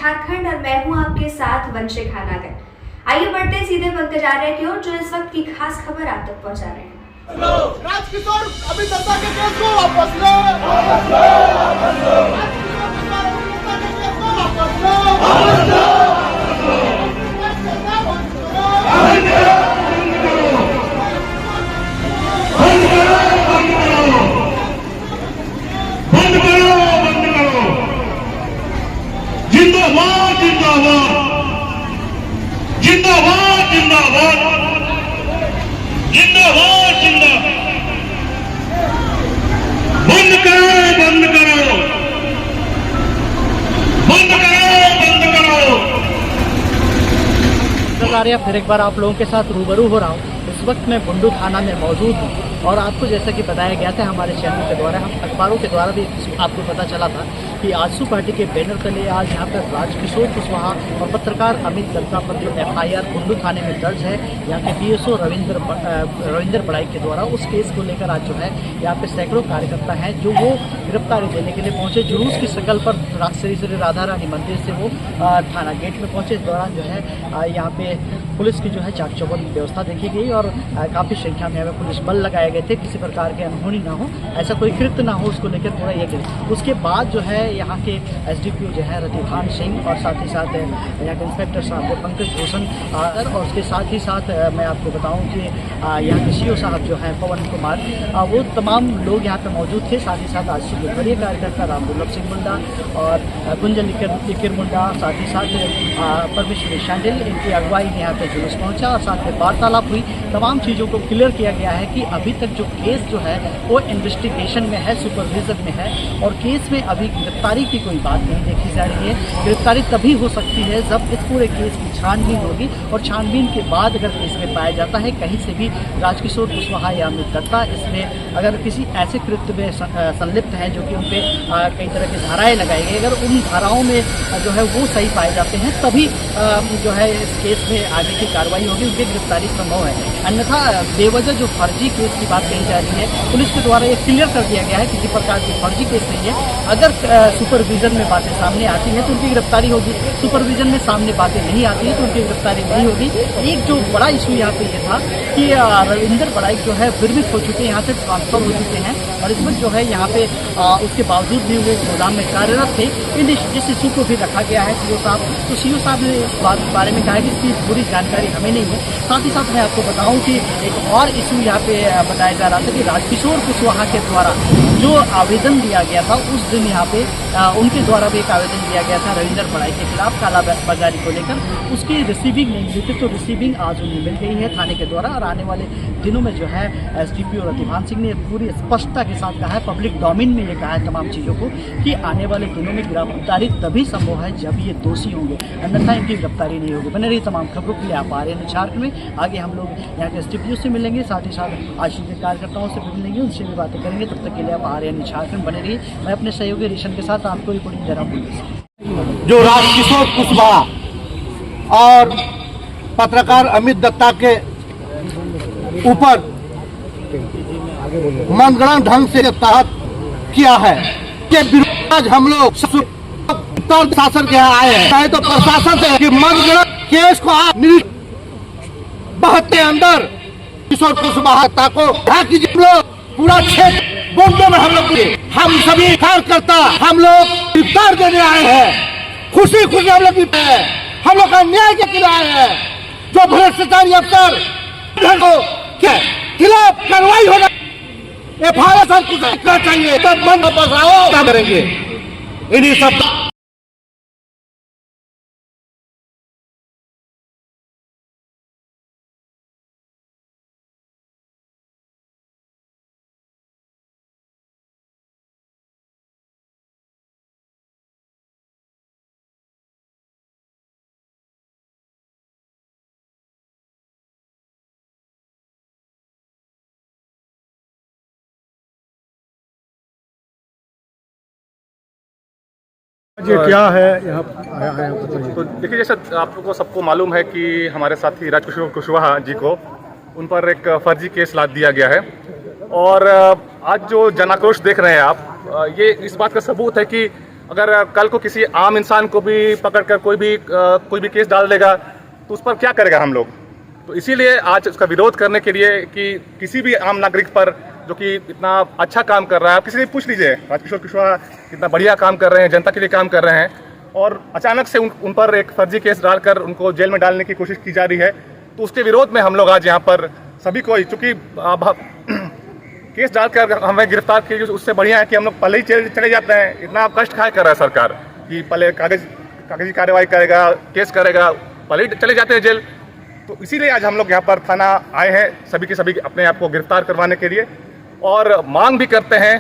झारखंड और मैं हूं आपके साथ वंशे खानागर। आइए बढ़ते सीधे पंकज आर्य की ओर जो इस वक्त की खास खबर आप तक पहुंचा रहे हैं। राजकिशोर अमित दत्ता के केस को वापस लो, वापस लो, वापस लो। वापस लो, वापस लो। जिंदाबाद जिंदाबाद जिंदाबाद जिंदाबाद जिंदाबाद जिंदाबाद बंद करो बंद करो बंद करो बंद करो। फिर एक बार आप लोगों के साथ रूबरू हो रहा हूँ। इस वक्त मैं बुंडू थाना में मौजूद हूँ और आपको जैसा कि बताया गया था हमारे शहरों के द्वारा, हम अखबारों के द्वारा भी आपको पता चला था कि आजसू पार्टी के बैनर तले आज यहाँ पर राजकिशोर कुशवाहा और पत्रकार अमित दत्ता पर जो FIR बुंडू थाने में दर्ज है यहाँ के PSO रविंदर बड़ाई के द्वारा, उस केस को लेकर आज जो है यहाँ पे सैकड़ों कार्यकर्ता हैं जो वो गिरफ्तारी देने के लिए पहुंचे। जुलूस की शक्ल पर श्री श्री राधा रानी मंदिर से वो थाना गेट में पहुंचे। इस दौरान जो है यहाँ पे पुलिस की जो है चाक चौबंद व्यवस्था देखी गई और काफ़ी संख्या में पुलिस बल लगाए गए थे, किसी प्रकार के अनहोनी ना हो, ऐसा कोई कृत्य ना हो, उसको लेकर पूरा ये गिर। उसके बाद जो है यहाँ के SDPO जो है रतिभान सिंह और साथ ही साथ यहाँ के इंस्पेक्टर साहब पंकज भूषण और उसके साथ ही साथ मैं आपको बताऊँ कि यहाँ के CO साहब जो हैं पवन कुमार, वो तमाम लोग यहाँ पे मौजूद थे। साथ ही साथ आज के बड़े कार्यकर्ता राम दुर्लभ सिंह मुंडा और गुंजन लिकिर मुंडा, साथ ही साथ परमेश्वरी शांडिल, इनकी अगुवाई में यहाँ पे जुलूस पहुँचा और साथ में वार्तालाप हुई। तमाम चीज़ों को क्लियर किया गया है कि अभी तक जो केस जो है वो इन्वेस्टिगेशन में है, सुपरविजन में है और केस में अभी गिरफ्तारी की कोई बात नहीं देखी जा रही है। गिरफ्तारी तभी हो सकती है जब इस पूरे केस की छानबीन होगी और छानबीन के बाद अगर केस में पाया जाता है कहीं से भी राजकिशोर कुशवाहा या अमित दत्ता इसमें अगर किसी ऐसे कृत्य में संलिप्त हैं जो कि उन पर कई तरह की धाराएँ लगाई गई, अगर उन धाराओं में जो है वो सही पाए जाते हैं तभी जो है इस केस में आगे की कार्रवाई होगी, उनकी गिरफ्तारी संभव है। अन्यथा बेवजह जो फर्जी केस की बात कही जा रही है, पुलिस के द्वारा ये क्लियर कर दिया गया है किसी प्रकार की फर्जी केस नहीं है। अगर सुपरविजन में बातें सामने आती हैं तो उनकी गिरफ्तारी होगी, सुपरविजन में सामने बातें नहीं आती हैं तो उनकी गिरफ्तारी नहीं होगी। एक जो बड़ा इशू यहाँ पे ये था कि रविंदर बड़ाई जो है विरमित हो चुके हैं, यहाँ से ट्रांसफर हो चुके हैं और इस वक्त जो है यहाँ पे उसके बावजूद भी वो गोदाम में कार्यरत थे। इस इशू को भी रखा गया है CO साहब, तो CO साहब ने इस बारे में कहा कि इसकी पूरी जानकारी हमें नहीं है। साथ ही साथ मैं आपको बताऊं कि एक और इशू यहाँ पे बताया जा रहा था कि राजकिशोर कुशवाहा के द्वारा जो आवेदन दिया गया था उस दिन यहाँ पे उनके द्वारा भी एक आवेदन दिया गया था रविंदर बड़ाई के खिलाफ कालाबाजारी को लेकर, उसकी रिसीविंग नहीं मिली थी, तो रिसीविंग आज उन्हें मिल गई है थाने के द्वारा और आने वाले दिनों में जो है SDPO रतिभान सिंह ने पूरी स्पष्टता के साथ कहा है, पब्लिक डोमेन में ये कहा है तमाम चीज़ों को कि आने वाले दिनों में गिरफ्तारी तभी संभव है जब ये दोषी होंगे, अन्यथा इनकी गिरफ्तारी नहीं होगी। बने रही तमाम खबरों के लिए आप आ रहे हैं झारखंड में। आगे हम लोग यहाँ के SDPO से मिलेंगे, साथ ही साथ आजसू के कार्यकर्ताओं से भी मिलेंगे, उनसे भी बातें करेंगे। तब तक के लिए आप आ रहे हैं झारखंड। बने रहिए, मैं अपने सहयोगी रिशन के साथ आपको रिपोर्टिंग दे रहा हूँ। जो राजकिशोर कुशवाहा और पत्रकार अमित दत्ता के ऊपर मनगढ़ंत ढंग से तहत किया है के विरोध आज हम लोग शासन के यहाँ आए हैं, चाहे तो प्रशासन से कि मनगढ़ंत केस को बहते अंदर किशोर कुशवाहा को पूरा क्षेत्र बोलने में हम सभी कार्यकर्ता हम लोग गिरफ्तार देने आए हैं। खुशी हम लोग हम लोग का न्याय के लिए आए हैं। जो भ्रष्टाचारी अफसर के खिलाफ कार्रवाई होना, FIR कुछ करना चाहिए, तब मन वापस आओ, क्या करेंगे इन्हीं सब। ये क्या है यहाँ आया बताइए। तो देखिए, जैसे आप लोगों को सबको मालूम है कि हमारे साथी राजकिशोर कुशवाहा जी को उन पर एक फर्जी केस लाद दिया गया है और आज जो जनाक्रोश देख रहे हैं आप, ये इस बात का सबूत है कि अगर कल को किसी आम इंसान को भी पकड़कर कोई भी केस डाल देगा तो उस पर क्या करेगा हम लोग। तो इसीलिए आज उसका विरोध करने के लिए कि किसी भी आम नागरिक पर जो कि इतना अच्छा काम कर रहा है, आप किसी से पूछ लीजिए राजकिशोर कुशवाहा कितना बढ़िया काम कर रहे हैं, जनता के लिए काम कर रहे हैं, और अचानक से उन पर एक फर्जी केस डालकर उनको जेल में डालने की कोशिश की जा रही है। तो उसके विरोध में हम लोग आज यहाँ पर सभी को, चूँकि केस डालकर हमें गिरफ्तार किए, उससे बढ़िया है कि हम लोग पहले ही चले जाते हैं। इतना कष्ट खाया कर रहा है सरकार कि पहले कागजी कार्रवाई करेगा, केस करेगा, पहले ही चले जाते हैं जेल। तो इसीलिए आज हम लोग यहाँ पर थाना आए हैं, सभी के सभी अपने आप को गिरफ्तार करवाने के लिए, और मांग भी करते हैं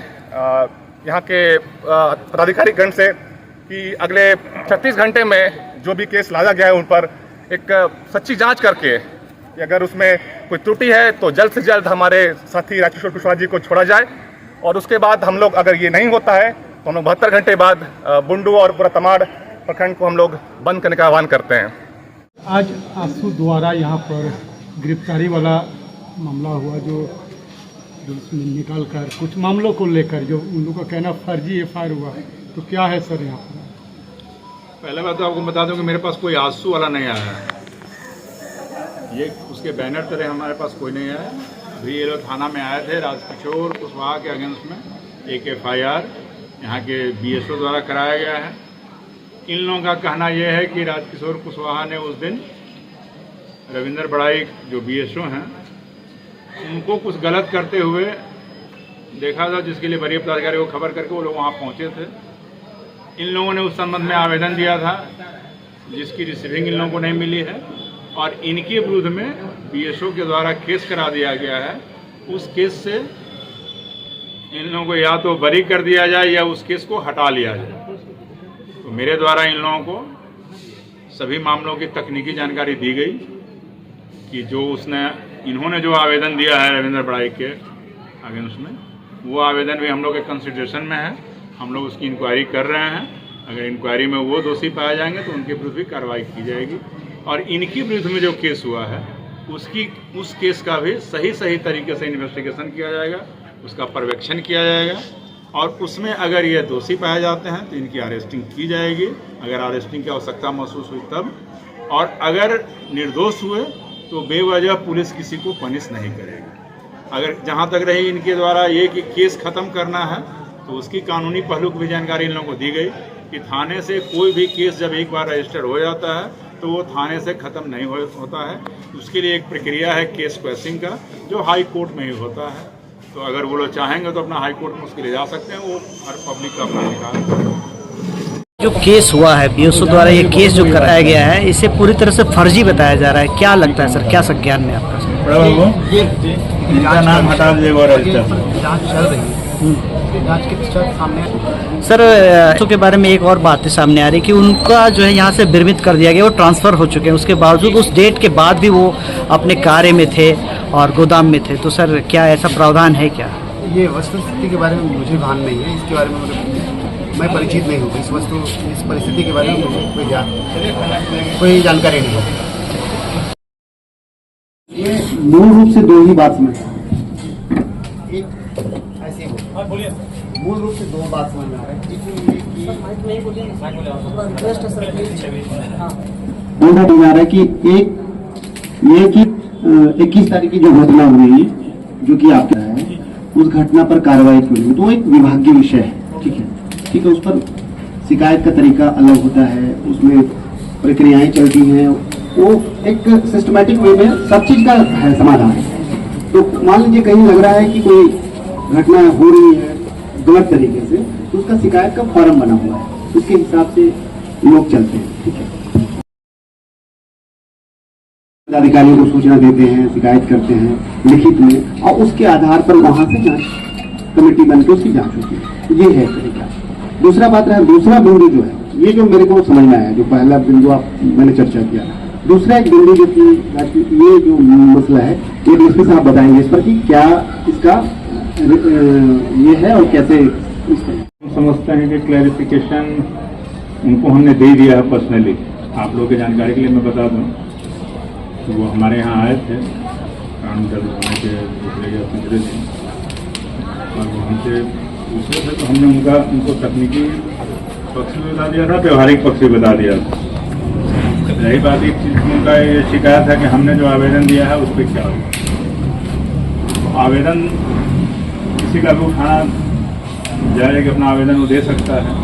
यहाँ के पदाधिकारी गण से कि अगले 36 घंटे में जो भी केस लादा गया है उन पर एक सच्ची जांच करके अगर उसमें कोई त्रुटि है तो जल्द से जल्द हमारे साथी राजकिशोर कुशवाहा जी को छोड़ा जाए। और उसके बाद हम लोग, अगर ये नहीं होता है तो हम लोग 72 घंटे बाद बुंडू और पूरा तमाड़ प्रखंड को हम लोग बंद करने का आह्वान करते हैं। आज आजसू द्वारा यहाँ पर गिरफ्तारी वाला मामला हुआ, जो निकाल कर कुछ मामलों को लेकर जो उन लोगों का कहना फर्जी FIR हुआ, तो क्या है सर यहाँ पर? पहले बात तो आपको बता दूं कि मेरे पास कोई आजसू वाला नहीं आया है, ये उसके बैनर तरह हमारे पास कोई नहीं आया। अभी ये लोग थाना में आए थे, राजकिशोर कुशवाहा के अगेंस्ट में एक FIR यहाँ के BSO द्वारा कराया गया है। इन लोगों का कहना यह है कि राजकिशोर कुशवाहा ने उस दिन रविंद्र बड़ाई जो BSO हैं उनको कुछ गलत करते हुए देखा था, जिसके लिए वरीय पदाधिकारी को खबर करके वो लोग वहाँ पहुँचे थे। इन लोगों ने उस संबंध में आवेदन दिया था जिसकी रिसीविंग इन लोगों को नहीं मिली है, और इनके विरुद्ध में BSO के द्वारा केस करा दिया गया है। उस केस से इन लोगों को या तो बरी कर दिया जाए या उस केस को हटा लिया जाए। तो मेरे द्वारा इन लोगों को सभी मामलों की तकनीकी जानकारी दी गई कि जो इन्होंने जो आवेदन दिया है रविंद्र बड़ाई के अगेंस्ट में, वो आवेदन भी हम लोग के कंसिडरेशन में है। हम लोग उसकी इंक्वायरी कर रहे हैं। अगर इंक्वायरी में वो दोषी पाए जाएंगे तो उनके विरुद्ध भी कार्रवाई की जाएगी, और इनके विरुद्ध में जो केस हुआ है उस केस का भी सही तरीके से इन्वेस्टिगेशन किया जाएगा, उसका पर्यवेक्षण किया जाएगा, और उसमें अगर ये दोषी पाए जाते हैं तो इनकी अरेस्टिंग की जाएगी, अगर अरेस्टिंग की आवश्यकता महसूस हुई तब। और अगर निर्दोष हुए तो बेवजह पुलिस किसी को पनिश नहीं करेगी। अगर जहाँ तक रही इनके द्वारा ये कि केस ख़त्म करना है तो उसकी कानूनी पहलू की भी जानकारी इन लोगों को दी गई कि थाने से कोई भी केस जब एक बार रजिस्टर हो जाता है तो वो थाने से ख़त्म नहीं होता है। उसके लिए एक प्रक्रिया है केस क्वेसिंग का, जो हाई कोर्ट में ही होता है। तो अगर वो लोग चाहेंगे तो अपना हाई कोर्ट में उसके लिए जा सकते हैं, वो हर पब्लिक का अपना अधिकार है। जो केस हुआ है BSO द्वारा, ये केस जो कराया गया है इसे पूरी तरह से फर्जी बताया जा रहा है, क्या लगता है सर, क्या संज्ञान में आपका? नाम हटा जांच चल रही है, जांच के सामने सर के बारे में एक और बात सामने आ रही है कि उनका जो है यहाँ से विरमित कर दिया गया, वो ट्रांसफ़र हो चुके हैं, उसके बावजूद उस डेट के बाद भी वो अपने कार्य में थे और गोदाम में थे। तो सर क्या ऐसा प्रावधान है क्या? ये वस्तुस्थिति के बारे में मुझे भान नहीं है, इसके बारे में मैं परिचित नहीं हूँ। इस परिस्थिति के बारे में मुझे कोई जानकारी नहीं है। ये मूल रूप से दो ही बात में मूल रूप से दो बात समझ में आ रहा है। बोला जा रहा है कि एक ये कि 21 तारीख की जो घटना हुई, जो कि आपके है, उस घटना पर कार्रवाई क्यों नहीं, तो एक विभागीय विषय है, ठीक है, उस पर शिकायत का तरीका अलग होता है, उसमें प्रक्रियाएं चलती हैं, वो एक सिस्टमैटिक वे में सब चीज का है समाधान। तो मान लीजिए कहीं लग रहा है कि कोई घटना हो रही है गलत तरीके से, तो उसका शिकायत का फॉर्म बना हुआ है, उसके हिसाब से लोग चलते हैं, ठीक है। अधिकारियों को सूचना देते हैं, शिकायत करते हैं लिखित में, और उसके आधार पर वहां से जांच कमेटी बनकर उसकी जांच होती है। ये है तरीका। दूसरा बात रहा, दूसरा बिंदु जो है, ये जो मेरे को समझ में आया, जो पहला बिंदु मैंने चर्चा किया, दूसरा एक बिंदु जो कि ये जो मसला है, ये डीएसपी साहब बताएंगे इस पर कि क्या इसका ये है और कैसे हम समझते हैं कि क्लैरिफिकेशन उनको हमने दे दिया है पर्सनली। आप लोगों की जानकारी के लिए मैं बता दूं कि वो हमारे यहाँ आए थे काम कर होने के दूसरे या तीसरे दिन, और वो हमसे पूछे थे, तो हमने उनको तकनीकी पक्ष भी बता दिया था, व्यवहारिक पक्ष भी बता दिया था। रही बात एक चीज उनका ये शिकायत है कि हमने जो आवेदन दिया है उस पर क्या हुआ। आवेदन किसी का भी उठाना जाए कि अपना आवेदन वो दे सकता है।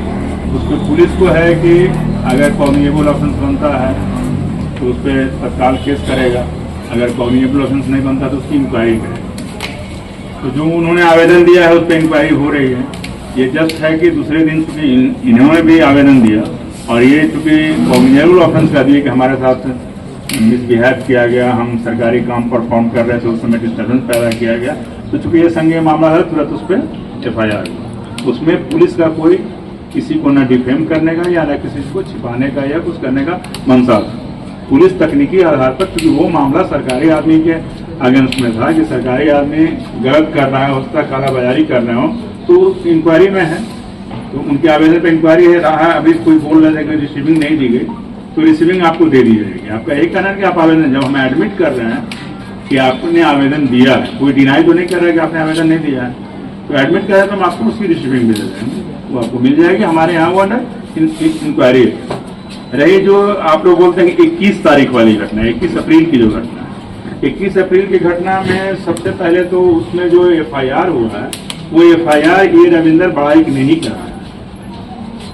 उस पर पुलिस को है कि अगर कॉग्निजेबल ऑफेंस बनता है तो उस पर तत्काल केस करेगा, अगर कॉग्निजेबल ऑफेंस नहीं बनता तो उसकी इंक्वायरी करेगा। तो जो उन्होंने आवेदन दिया है उस पर इंक्वायरी हो रही है। ये जस्ट है कि दूसरे दिन चूँकि इन्होंने भी आवेदन दिया और ये चूँकि कॉग्निजेबल ऑफेंस का दिए कि हमारे साथ मिसबिहेव किया गया, हम सरकारी काम परफॉर्म कर रहे थे, उस समय डिस्टर्बेंस पैदा किया गया, तो चूँकि ये संज्ञेय मामला है तुरंत उस पर FIR हुआ। उसमें पुलिस का कोई किसी को न डिफेम करने का या न किसी को छिपाने का या कुछ करने का मंशा था। पुलिस तकनीकी आधार पर, क्योंकि वो मामला सरकारी आदमी के अगेंस्ट में था कि सरकारी आदमी गलत कर रहा है, उसका कालाबाजारी कर रहे हो, तो इंक्वायरी में है, तो उनके आवेदन पर इंक्वायरी है रहा है। अभी कोई बोल रहे थे कि रिसीविंग नहीं दी गई, तो रिसीविंग आपको दे दी जाएगी। आपका यही कहना है कि आप आवेदन, जब हम एडमिट कर रहे हैं कि आपने आवेदन दिया है, कोई डिनाई तो नहीं कर रहा है कि आपने आवेदन नहीं दिया है, तो एडमिट करें तो हम आपको उसकी रिसीविंग भी दे देंगे, वो आपको मिल जाएगी। हमारे यहाँ वो अंडर इंक्वायरी है। रही जो आप लोग बोलते हैं कि 21 तारीख वाली घटना, 21 अप्रैल की जो घटना है, 21 अप्रैल की घटना में सबसे पहले तो उसमें जो FIR हुआ है वो FIR ये रविंदर बड़ाइक ने ही करा है।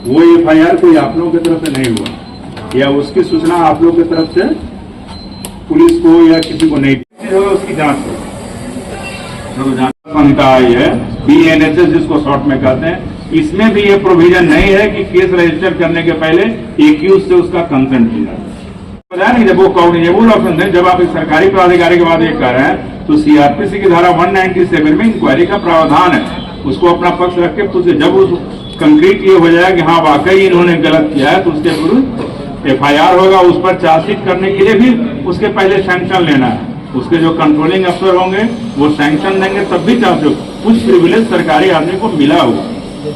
वो FIR कोई आप लोगों की तरफ से नहीं हुआ या उसकी सूचना आप लोगों की तरफ से पुलिस को या किसी को नहीं दी, उसकी जांच हो। जांच संहिता आई है BNSS जिसको शॉर्ट में कहते हैं, इसमें भी ये प्रोविजन नहीं है कि केस रजिस्टर करने के पहले एक्यूज से उसका कंसेंट लिया जाए। पता नहीं, जब वो कॉग्निजेबल ऑफेंस है, जब आप एक सरकारी पदाधिकारी के बाद ये कर रहे हैं तो CRPC की धारा 197 में इंक्वायरी का प्रावधान है। उसको अपना पक्ष रख के पूछे, जब उस कंक्रीट ये हो जाए कि हाँ वाकई इन्होंने गलत किया है, तो उसके विरुद्ध FIR होगा। उस पर चार्जशीट करने के लिए भी उसके पहले सैंक्शन लेना है। उसके जो कंट्रोलिंग अफसर होंगे वो सैंक्शन देंगे, तब भी चार्ज। कुछ प्रिविलेज सरकारी आदमी को मिला हुआ,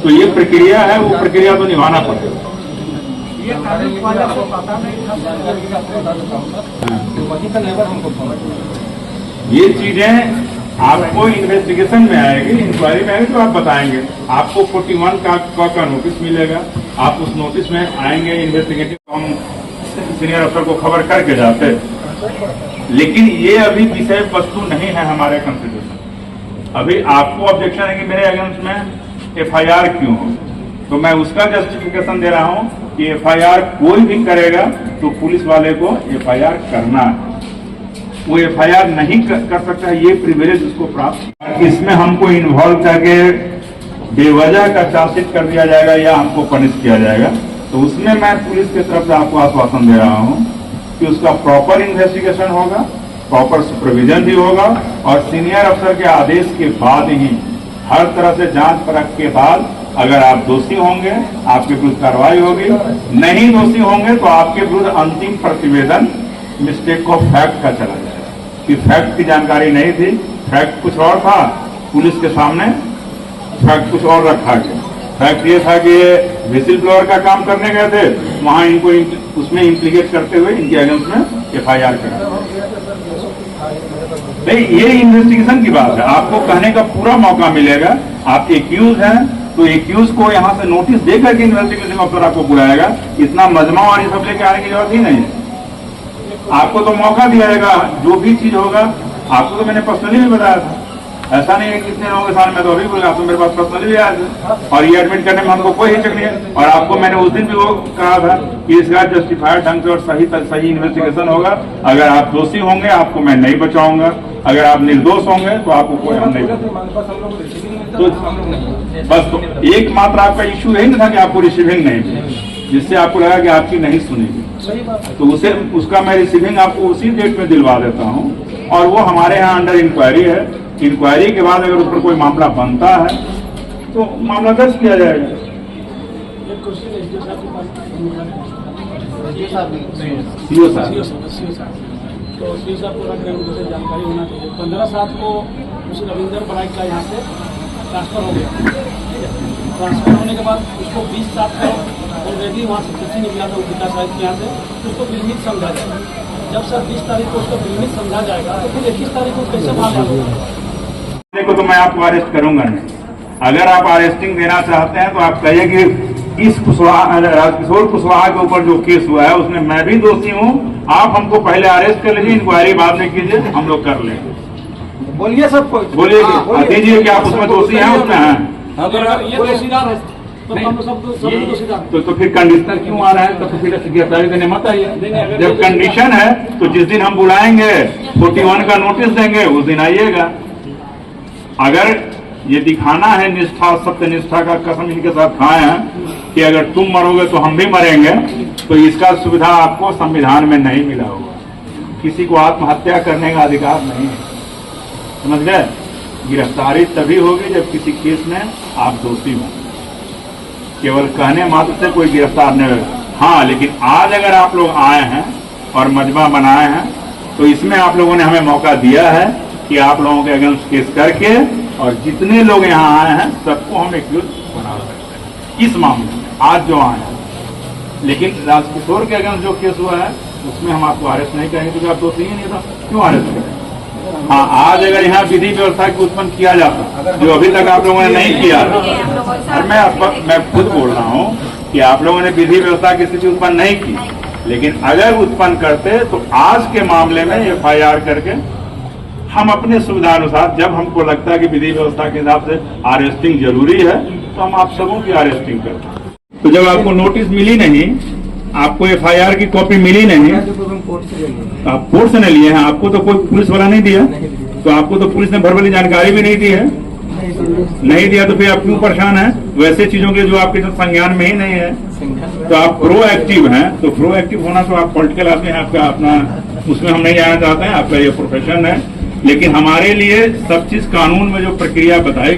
तो ये प्रक्रिया है, वो प्रक्रिया तो निभाना पड़ेगा। ये चीजें आपको इन्वेस्टिगेशन में आएगी, इंक्वायरी में आएगी तो आप बताएंगे। आपको 41 का नोटिस मिलेगा, आप उस नोटिस में आएंगे। इन्वेस्टिगेटिव हम सीनियर अफसर को खबर करके जाते, लेकिन ये अभी विषय वस्तु नहीं है हमारे कॉन्स्टिट्यूशन। अभी आपको ऑब्जेक्शन है कि मेरे अगेंस्ट में FIR क्यों हो, तो मैं उसका जस्टिफिकेशन दे रहा हूं कि FIR कोई भी करेगा तो पुलिस वाले को FIR करना है। वो FIR नहीं कर सकता है, ये प्रिविलेज उसको प्राप्त। इसमें हमको इन्वॉल्व करके बेवजह का चार्जशीट कर दिया जाएगा या हमको पनिश किया जाएगा, तो उसमें मैं पुलिस की तरफ से आपको आश्वासन दे रहा हूं कि उसका प्रॉपर इन्वेस्टिगेशन होगा, प्रॉपर सुपरविजन भी होगा, और सीनियर अफसर के आदेश के बाद ही हर तरह से जांच परख के बाद अगर आप दोषी होंगे आपके विरुद्ध कार्रवाई होगी, नहीं दोषी होंगे तो आपके विरुद्ध अंतिम प्रतिवेदन मिस्टेक ऑफ फैक्ट का चला जाएगा कि फैक्ट की जानकारी नहीं थी, फैक्ट कुछ और था, पुलिस के सामने फैक्ट कुछ और रखा गया। फैक्ट ये था कि विसिल ब्लोअर का काम करने गए थे, वहां इनको उसमें इम्प्लीकेट करते हुए इनके अगेंस्ट में FIR करा। नहीं, ये इन्वेस्टिगेशन की बात है, आपको कहने का पूरा मौका मिलेगा। आप एक्यूज हैं तो एक्यूज को यहाँ से नोटिस देकर के इन्वेस्टिगेशन अफसर आपको बुलाएगा। इतना मजमा और ये सब लेके आने की जरूरत ही नहीं है। आपको तो मौका दिया जाएगा, जो भी चीज होगा। आपको तो मैंने पर्सनली भी बताया था, ऐसा नहीं है कितने लोगों के सामने, मैं तो अभी बोला, आप तो मेरे पास पर्सनली भी आया था, और ये एडमिट करने में हमको कोई हिचक नहीं है। और आपको मैंने उस दिन भी वो कहा था कि इसका जस्टिफाइड ढंग से और सही इन्वेस्टिगेशन होगा। अगर आप दोषी होंगे आपको मैं नहीं बचाऊंगा, अगर आप निर्दोष होंगे तो आपको कोई हम नहीं तो बस तो एकमात्र आपका इश्यू यही था कि आपको रिसीविंग नहीं थी, जिससे आपको लगा कि आपकी नहीं सुनेगी, तो उसे उसका मैं रिसीविंग आपको उसी डेट में दिलवा देता हूँ। और वो हमारे यहाँ अंडर इंक्वायरी है। इंक्वायरी के बाद अगर उस पर कोई मामला बनता है तो मामला दर्ज किया जाएगा। सीओ साहब तो सीओ साहब को मुझे जानकारी होना चाहिए। 15/7 को उस रविंदर बड़ाइक का यहाँ से ट्रांसफर हो गया। ट्रांसफर होने के बाद उसको 20/7 को ऑलरेडी वहाँ से चिट्ठी निकला था उपिता साहिब के यहाँ से, उसको बिलमित समझा जाएगा। जब सर 20 तारीख को उसको बिलमित समझा जाएगा तो फिर 21 तारीख को कैसे बाहर होगा? देखो, तो मैं आपको अरेस्ट करूंगा नहीं। अगर आप अरेस्टिंग देना चाहते हैं तो आप कहिए कि इस कुशवाहा राजकिशोर कुशवाहा के ऊपर जो केस हुआ है उसमें मैं भी दोषी हूँ। आप हमको पहले अरेस्ट कर लीजिए, इंक्वायरी बाद में कीजिए, हम लोग कर लेंगे। बोलिए सबको, बोलिए दीजिए कि आप उसमें दोषी हैं, उसमें हैं। अगर ये दोषीदार है तो हम सब दोषीदार तो फिर कंडीशनर क्यों आ रहा है? तो फिर गिरफ्तारी देने मत आइए। जब कंडीशन है तो जिस दिन हम बुलाएंगे 41 का नोटिस देंगे उस दिन आइएगा। अगर ये दिखाना है निष्ठा, सत्य निष्ठा का कसम इनके साथ खाए हैं कि अगर तुम मरोगे तो हम भी मरेंगे, तो इसका सुविधा आपको संविधान में नहीं मिला होगा। किसी को आत्महत्या करने का अधिकार नहीं है, समझ गए? गिरफ्तारी तभी होगी जब किसी केस में आप दोषी हों। केवल कहने मात्र से कोई गिरफ्तार नहीं होगा। हाँ, लेकिन आज अगर आप लोग आए हैं और मजमा बनाए हैं तो इसमें आप लोगों ने हमें मौका दिया है कि आप लोगों के अगेंस्ट केस करके और जितने लोग यहाँ आए हैं सबको हम एक्यूज बना सकते हैं इस मामले में आज जो आए हैं। लेकिन राजकिशोर के अगेंस्ट जो केस हुआ है उसमें हम आपको अरेस्ट नहीं करेंगे क्योंकि आप दोषी ही नहीं था, क्यों अरेस्ट करेंगे? हाँ, आज अगर यहाँ विधि व्यवस्था की उत्पन्न किया जाता जो अभी तक आप लोगों ने नहीं किया, और मैं खुद बोल रहा हूँ कि आप लोगों ने विधि व्यवस्था की स्थिति उत्पन्न नहीं की, लेकिन अगर उत्पन्न करते तो आज के मामले में FIR करके हम अपने सुविधानुसार जब हमको लगता है कि विधि व्यवस्था के हिसाब से अरेस्टिंग जरूरी है तो हम आप सबों की अरेस्टिंग करते हैं। तो जब आपको नोटिस मिली नहीं, आपको FIR की कॉपी मिली नहीं, आप कोर्ट से नहीं लिए हैं, आपको तो कोई पुलिस वाला नहीं दिया, तो आपको तो पुलिस ने भरभली जानकारी भी नहीं दी है, नहीं दिया तो फिर आप क्यों परेशान हैं? वैसे चीजों के जो आपके साथ संज्ञान में ही नहीं है, तो आप प्रोएक्टिव हैं। तो प्रोएक्टिव होना तो आप पॉलिटिकल आदमी हैं, आपका अपना उसमें हम नहीं जाना चाहते हैं, आपका ये प्रोफेशन है। लेकिन हमारे लिए सब चीज कानून में जो प्रक्रिया बताई